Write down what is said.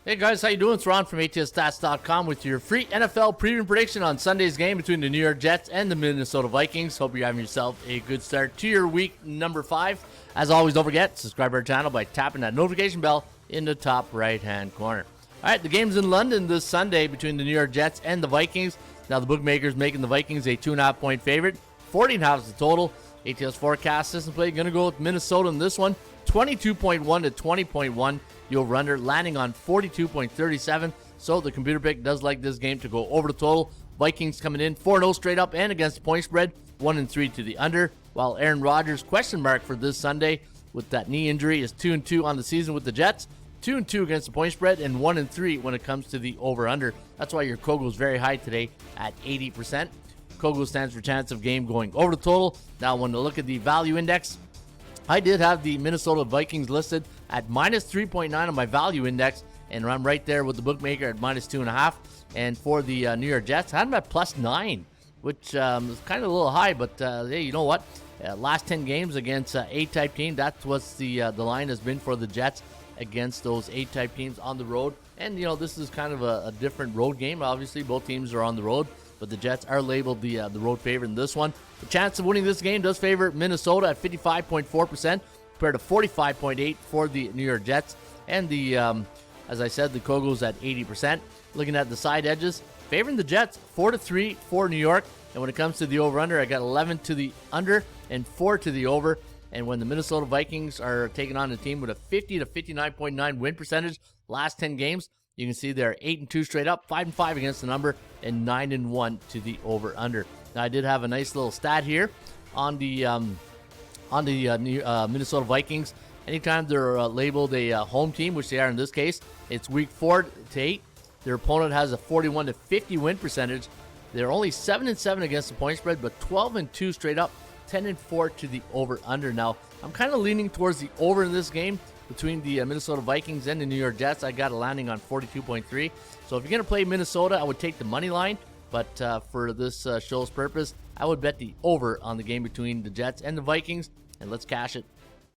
Hey guys, how you doing? It's Ron from ATSstats.com with your free NFL preview prediction on Sunday's game between the New York Jets and the Minnesota Vikings. Hope you're having yourself a good start to your week number 5. As always, don't forget, subscribe to our channel by tapping that notification bell in the top right-hand corner. All right, the game's in London this Sunday between the New York Jets and the Vikings. Now, the bookmakers making the Vikings a 2.5-point favorite. 40.5 is the total. ATS forecast system play going to go with Minnesota in this one. 22.1 to 20.1. The over-under landing on 42.37. So the computer pick does like this game to go over the total. Vikings coming in 4-0 straight up and against the point spread. 1-3 to the under. While Aaron Rodgers, question mark for this Sunday with that knee injury, is 2-2 on the season with the Jets. 2-2 against the point spread and 1-3 when it comes to the over-under. That's why your Kogo is very high today at 80%. Kogo stands for chance of game going over the total. Now, when you look at the value index, I did have the Minnesota Vikings listed at minus 3.9 on my value index, and I'm right there with the bookmaker at minus 2.5. And for the New York Jets, I had them at plus 9, which is kind of a little high, but hey, you know what? Last 10 games against A-type team, that's what the line has been for the Jets against those A-type teams on the road. And, you know, this is kind of a different road game. Obviously, both teams are on the road, but the Jets are labeled the road favorite in this one. The chance of winning this game does favor Minnesota at 55.4% compared to 45.8% for the New York Jets. And the, as I said, the Kogo's at 80%. Looking at the side edges, favoring the Jets 4-3 for New York. And when it comes to the over-under, I got 11 to the under and 4 to the over. And when the Minnesota Vikings are taking on a team with a 50 to 59.9 win percentage last 10 games, you can see they're 8-2 straight up, 5-5 against the number, and 9-1 to the over/under. Now, I did have a nice little stat here on the Minnesota Vikings. Anytime they're labeled a home team, which they are in this case, it's week 4 to 8. Their opponent has a 41 to 50 win percentage. They're only 7-7 against the point spread, but 12-2 straight up, 10-4 to the over/under. Now, I'm kind of leaning towards the over in this game between the Minnesota Vikings and the New York Jets. I got a landing on 42.3. So if you're going to play Minnesota, I would take the money line. But for this show's purpose, I would bet the over on the game between the Jets and the Vikings. And let's cash it.